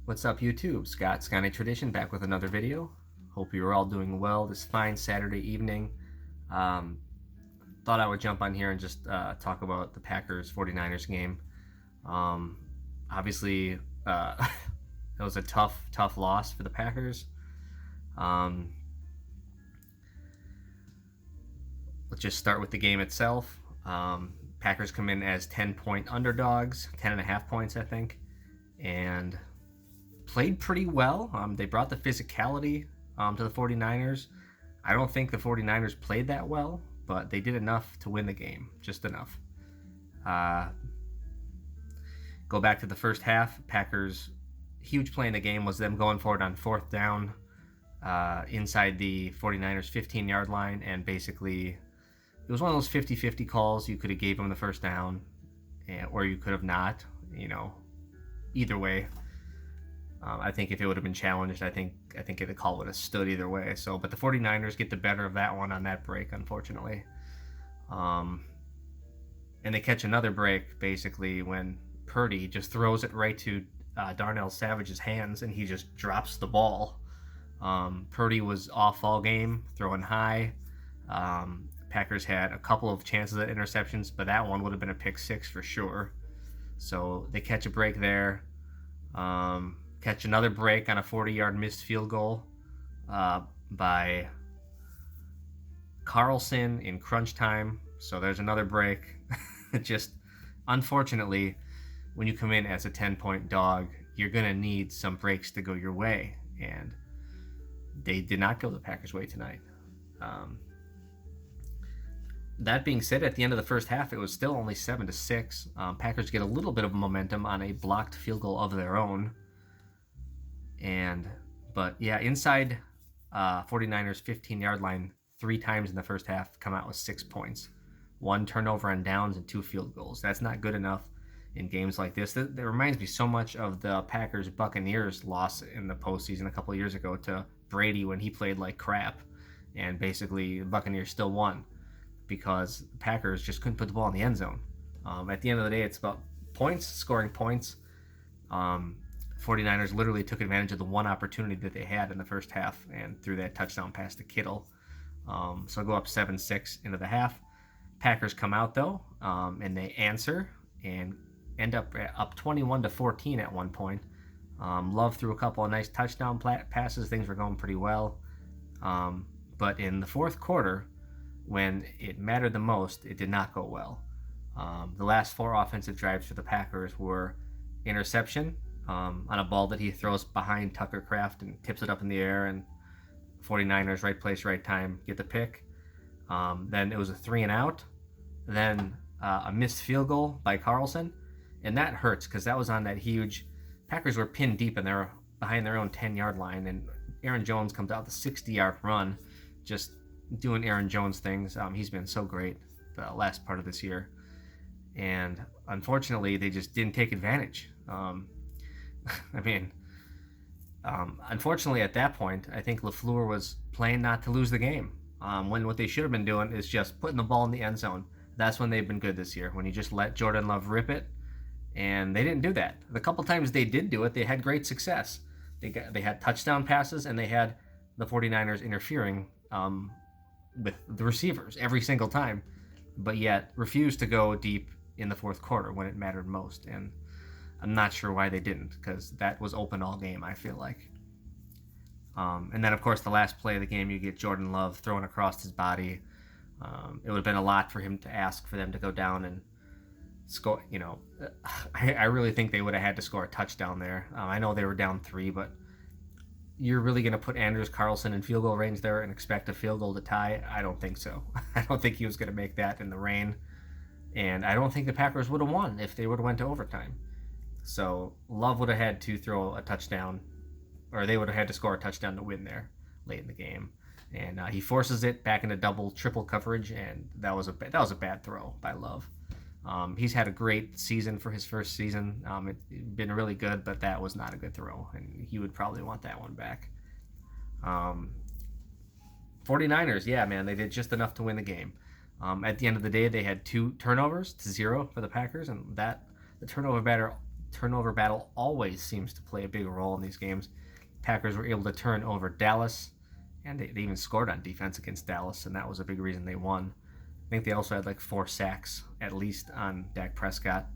What's up, YouTube? Scott, Sky Night Tradition, back with another video. Hope you're all doing well this fine Saturday evening. Um, Thought I would jump on here and just talk about the Packers 49ers game. Um, Obviously, it was a tough loss for the Packers. Um, let's just start with the game itself. Packers come in as 10-point underdogs, 10.5 points, I think, and played pretty well. They brought the physicality to the 49ers. I don't think the 49ers played that well, but they did enough to win the game, just enough. Go back to the first half. Packers' huge play in the game was them going forward on fourth down inside the 49ers 15-yard line, and basically it was one of those 50-50 calls. You could have gave them the first down, or you could have not. Either way. I think if it would have been challenged, I think the call would have stood either way. But the 49ers get the better of that one on that break, unfortunately. And they catch another break, basically, when Purdy just throws it right to Darnell Savage's hands, and he just drops the ball. Purdy was off all game, throwing high. Packers had a couple of chances at interceptions, but that one would have been a pick six for sure. So they catch a break there. Catch another break on a 40-yard missed field goal by Carlson in crunch time. So there's another break. Just unfortunately, when you come in as a 10-point dog, you're going to need some breaks to go your way. And they did not go the Packers' way tonight. That being said, at the end of the first half, it was still only 7-6. Packers get a little bit of momentum on a blocked field goal of their own. But yeah, inside 49ers 15-yard line 3 times in the first half, come out with 6 points. 1 turnover on downs and 2 field goals. That's not good enough in games like this. That reminds me so much of the Packers-Buccaneers loss in the postseason a couple of years ago to Brady when he played like crap. And basically, the Buccaneers still won because the Packers just couldn't put the ball in the end zone. At the end of the day, it's about points, scoring points. 49ers literally took advantage of the one opportunity that they had in the first half and threw that touchdown pass to Kittle. So go up 7-6 into the half. Packers come out, though, and they answer and end up 21-14 at one point. Love threw a couple of nice touchdown passes. Things were going pretty well. But in the fourth quarter, when it mattered the most, it did not go well. The last 4 offensive drives for the Packers were interception on a ball that he throws behind Tucker Kraft and tips it up in the air, and 49ers, right place, right time, get the pick. Then it was a 3-and-out. Then a missed field goal by Carlson, and that hurts because that was on that huge. Packers were pinned deep and they're behind their own 10-yard line, and Aaron Jones comes out the 60-yard run, just doing Aaron Jones things. He's been so great the last part of this year, and unfortunately, they just didn't take advantage. Unfortunately, at that point, I think LaFleur was playing not to lose the game. When what they should have been doing is just putting the ball in the end zone. That's when they've been good this year, when you just let Jordan Love rip it, and they didn't do that. The couple times they did do it, they had great success. They had touchdown passes, and they had the 49ers interfering with the receivers every single time, but yet refused to go deep in the fourth quarter when it mattered most. And I'm not sure why they didn't, because that was open all game, I feel like. And then, of course, the last play of the game, you get Jordan Love thrown across his body. It would have been a lot for him to ask for them to go down and score. I really think they would have had to score a touchdown there. I know they were down 3, but you're really going to put Anders Carlson in field goal range there and expect a field goal to tie? I don't think so. I don't think he was going to make that in the rain. And I don't think the Packers would have won if they would have went to overtime. So Love would have had to throw a touchdown, or they would have had to score a touchdown to win there late in the game. And he forces it back into double, triple coverage, and that was a bad throw by Love. He's had a great season for his first season. It's been really good, but that was not a good throw, and he would probably want that one back. 49ers, yeah, man, they did just enough to win the game. At the end of the day, they had 2 turnovers to 0 for the Packers, and that the turnover turnover battle always seems to play a big role in these games. Packers were able to turn over Dallas, and they even scored on defense against Dallas, and that was a big reason they won. I think they also had like 4 sacks at least on Dak Prescott.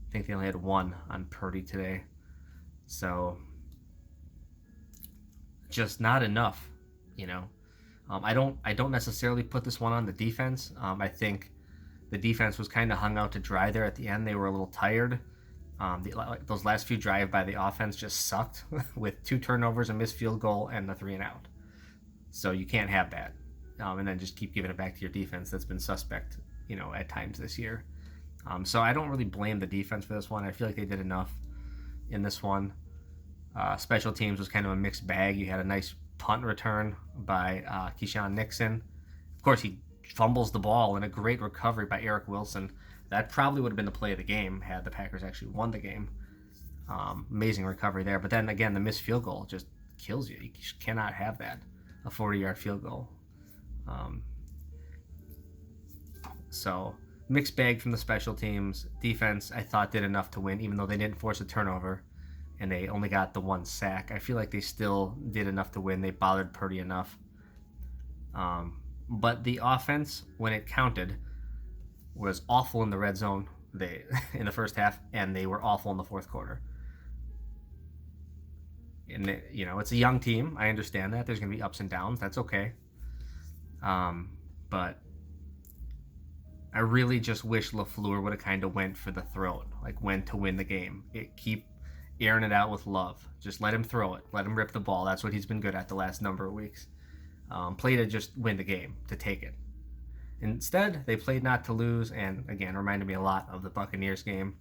I think they only had 1 on Purdy today. So just not enough, you know. I don't necessarily put this one on the defense. I think the defense was kind of hung out to dry there at the end. They were a little tired. Those last few drives by the offense just sucked with 2 turnovers, a missed field goal, and a 3-and-out. So you can't have that, and then just keep giving it back to your defense that's been suspect, you know, at times this year. So I don't really blame the defense for this one. I feel like they did enough in this one. Special teams was kind of a mixed bag. You had a nice punt return by Keyshawn Nixon. Of course, he fumbles the ball in a great recovery by Eric Wilson. That probably would have been the play of the game had the Packers actually won the game. Amazing recovery there. But then again, the missed field goal just kills you. You just cannot have that, a 40-yard field goal. So mixed bag from the special teams. Defense, I thought, did enough to win, even though they didn't force a turnover and they only got the 1 sack. I feel like they still did enough to win. They bothered Purdy enough. But the offense, when it counted, was awful in the red zone in the first half, and they were awful in the fourth quarter. And, you know, it's a young team. I understand that. There's going to be ups and downs. That's okay. But I really just wish LaFleur would have kind of went for the throat, like when to win the game. Keep airing it out with Love. Just let him throw it. Let him rip the ball. That's what he's been good at the last number of weeks. Play to just win the game, to take it. Instead, they played not to lose, and again, reminded me a lot of the Buccaneers game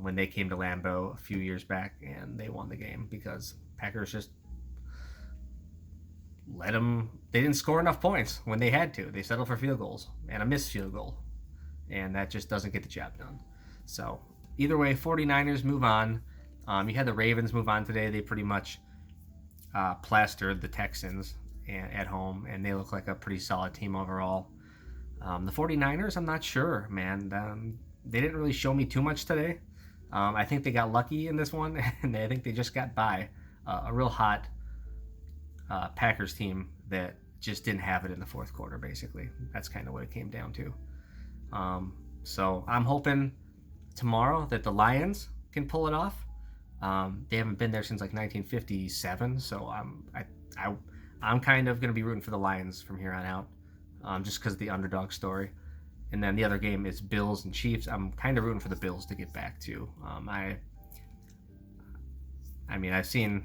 when they came to Lambeau a few years back and they won the game because Packers just let them. They didn't score enough points when they had to. They settled for field goals and a missed field goal, and that just doesn't get the job done. So either way, 49ers move on. You had the Ravens move on today. They pretty much plastered the Texans at home, and they look like a pretty solid team overall. The 49ers, I'm not sure, man. They didn't really show me too much today. I think they got lucky in this one, and I think they just got by a real hot Packers team that just didn't have it in the fourth quarter, basically. That's kind of what it came down to. So I'm hoping tomorrow that the Lions can pull it off. They haven't been there since like 1957, so I'm kind of going to be rooting for the Lions from here on out, just because of the underdog story. And then the other game is Bills and Chiefs. I'm kind of rooting for the Bills to get back to. I mean, I've seen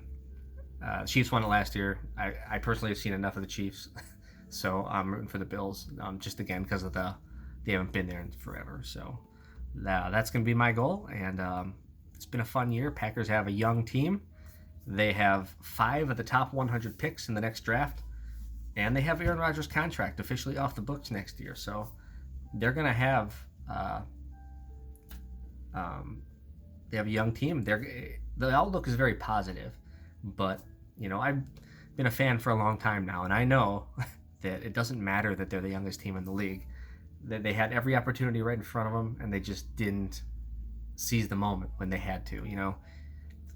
Chiefs won it last year. I personally have seen enough of the Chiefs, so I'm rooting for the Bills, just again because of they haven't been there in forever. So that's going to be my goal, and it's been a fun year. Packers have a young team. They have 5 of the top 100 picks in the next draft, and they have Aaron Rodgers' contract officially off the books next year. So they're going to have they have a young team. The outlook is very positive, but you know, I've been a fan for a long time now, and I know that it doesn't matter that they're the youngest team in the league. That they had every opportunity right in front of them, and they just didn't seize the moment when they had to. You know,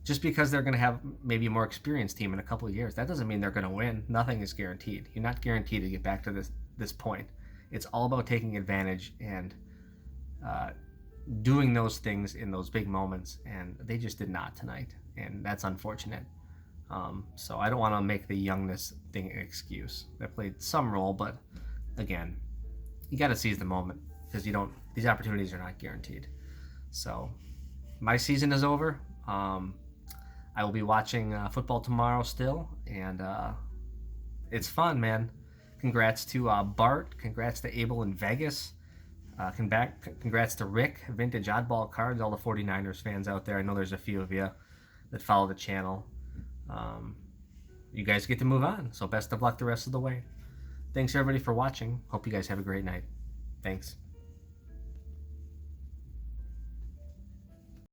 just because they're going to have maybe a more experienced team in a couple of years, that doesn't mean they're going to win. Nothing is guaranteed. You're not guaranteed to get back to this point. It's all about taking advantage and doing those things in those big moments, and they just did not tonight, and that's unfortunate. So I don't want to make the youngness thing an excuse. That played some role, but again, you got to seize the moment because these opportunities are not guaranteed. So my season is over. I will be watching football tomorrow still, and it's fun, man. Congrats to Bart. Congrats to Abel in Vegas. Congrats to Rick, Vintage Oddball Cards, all the 49ers fans out there. I know there's a few of you that follow the channel. You guys get to move on, so best of luck the rest of the way. Thanks, everybody, for watching. Hope you guys have a great night. Thanks.